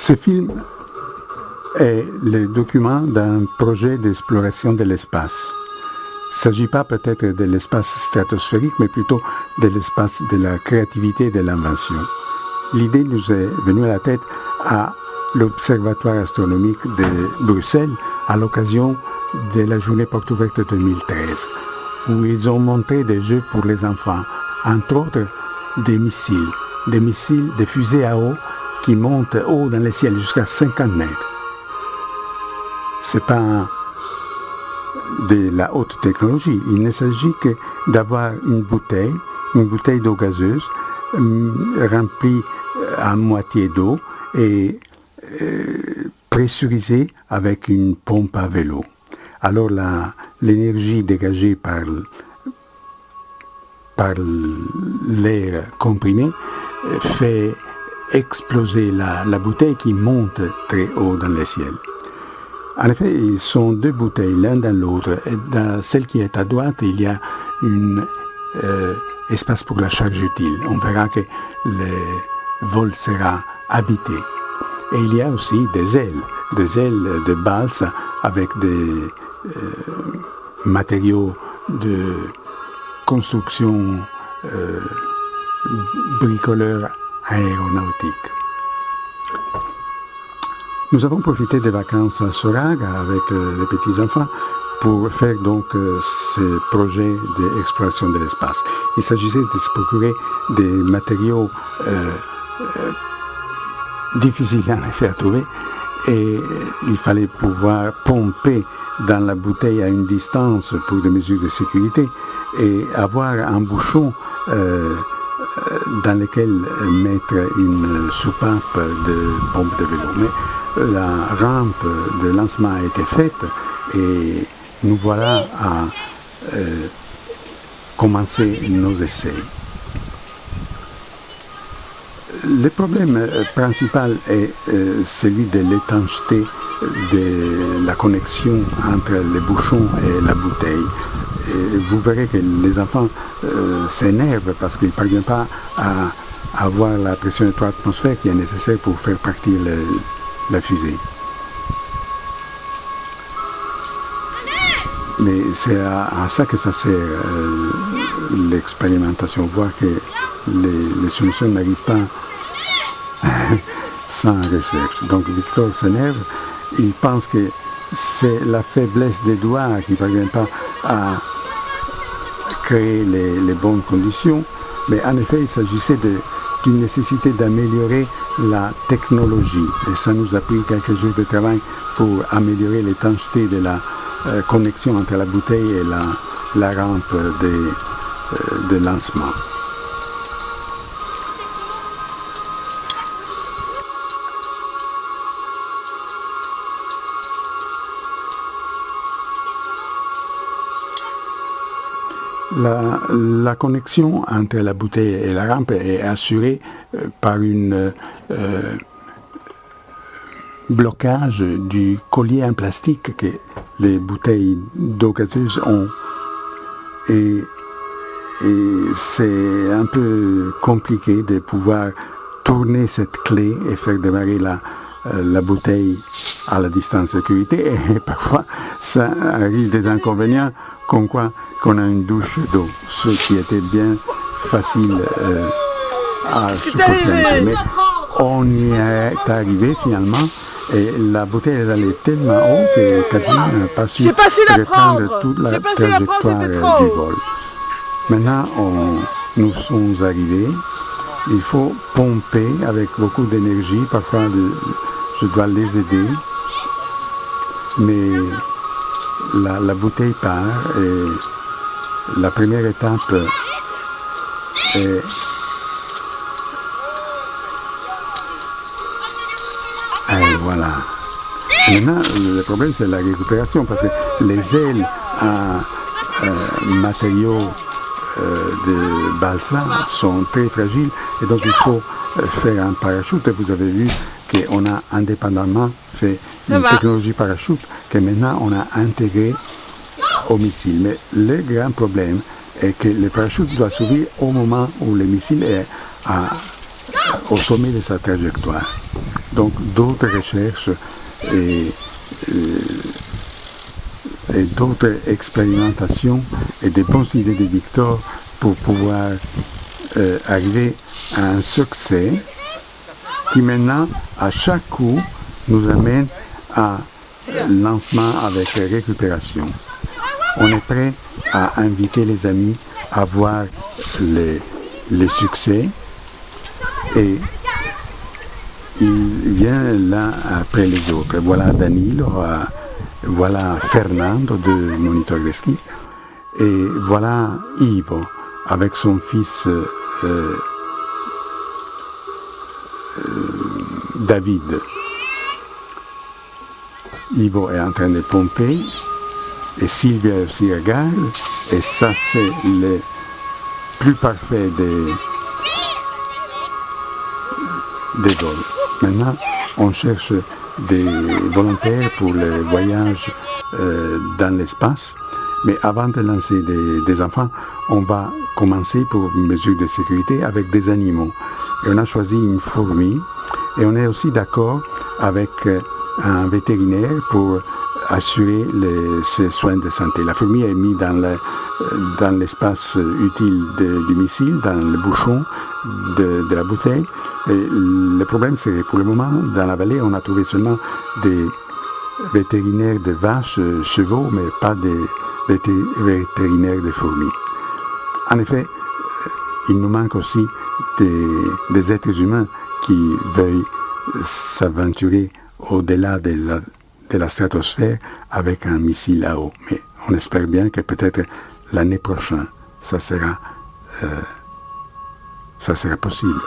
Ce film est le document d'un projet d'exploration de l'espace. Il ne s'agit pas peut-être de l'espace stratosphérique, mais plutôt de l'espace de la créativité et de l'invention. L'idée nous est venue à la tête à l'Observatoire astronomique de Bruxelles à l'occasion de la journée porte ouverte 2013, où ils ont montré des jeux pour les enfants, entre autres des missiles, des fusées à eau qui montent haut dans le ciel jusqu'à 50 mètres. Ce n'est pas de la haute technologie, il ne s'agit que d'avoir une bouteille d'eau gazeuse remplie à moitié d'eau et pressurisée avec une pompe à vélo. Alors l'énergie dégagée par l'air comprimé fait exploser la bouteille qui monte très haut dans le ciel. En effet, ils sont deux bouteilles, l'un dans l'autre. Et dans celle qui est à droite, il y a un espace pour la charge utile. On verra que le vol sera habité. Et il y a aussi des ailes de balse avec des matériaux de construction bricoleurs aéronautiques. Nous avons profité des vacances à Soraga avec les petits-enfants pour faire donc ce projet d'exploration de l'espace. Il s'agissait de se procurer des matériaux difficiles en effet à trouver et il fallait pouvoir pomper dans la bouteille à une distance pour des mesures de sécurité et avoir un bouchon dans lequel mettre une soupape de pompe de vélo. Mais la rampe de lancement a été faite et nous voilà à commencer nos essais. Le problème principal est celui de l'étanchéité de la connexion entre le bouchon et la bouteille. Et vous verrez que les enfants s'énervent parce qu'ils ne parviennent pas à avoir la pression de 3 atmosphères qui est nécessaire pour faire partir la fusée. Mais c'est à ça que ça sert l'expérimentation, voir que les solutions n'arrivent pas sans recherche. Donc Victor s'énerve, il pense que c'est la faiblesse des doigts qui ne parviennent pas à créer les bonnes conditions, mais en effet il s'agissait d'une nécessité d'améliorer la technologie et ça nous a pris quelques jours de travail pour améliorer l'étanchéité de la connexion entre la bouteille et la rampe de lancement. La connexion entre la bouteille et la rampe est assurée par un blocage du collier en plastique que les bouteilles d'eau gazeuse ont. Et c'est un peu compliqué de pouvoir tourner cette clé et faire démarrer la bouteille à la distance de sécurité. Et parfois, ça arrive des inconvénients comme quoi qu'on a une douche d'eau, ce qui était bien facile à supporter. Mais on y est arrivé finalement et la bouteille est allée tellement haut que Catherine n'a pas su reprendre toute la trajectoire du vol. Maintenant, nous sommes arrivés. Il faut pomper avec beaucoup d'énergie. Parfois, je dois les aider. Mais la bouteille part et la première étape est et voilà. Maintenant, le problème c'est la récupération parce que les ailes à matériaux de balsa sont très fragiles et donc il faut faire un parachute. Vous avez vu qu'on a indépendamment fait une technologie parachute que maintenant on a intégré au missile. Mais le grand problème est que le parachute doit s'ouvrir au moment où le missile est au sommet de sa trajectoire. Donc d'autres recherches et d'autres expérimentations et des bonnes idées de Victor pour pouvoir arriver à un succès qui maintenant, à chaque coup, nous amène à lancement avec récupération. On est prêt à inviter les amis à voir les succès et il vient l'un après les autres. Voilà Danilo, voilà Fernando de Moniteur de ski et voilà Ivo avec son fils David. Ivo est en train de pomper et Sylvia aussi regarde et ça c'est le plus parfait des vols. Maintenant on cherche des volontaires pour le voyage dans l'espace, mais avant de lancer des enfants, on va commencer pour mesure de sécurité avec des animaux. Et on a choisi une fourmi et on est aussi d'accord avec un vétérinaire pour assurer ses soins de santé. La fourmi est mise dans l'espace utile du missile, dans le bouchon de la bouteille. Et le problème, c'est que pour le moment, dans la vallée, on a trouvé seulement des vétérinaires de vaches, chevaux, mais pas des vétérinaires de fourmis. En effet, il nous manque aussi des êtres humains qui veuillent s'aventurer au-delà de la stratosphère avec un missile à eau. Mais on espère bien que peut-être l'année prochaine, ça sera possible.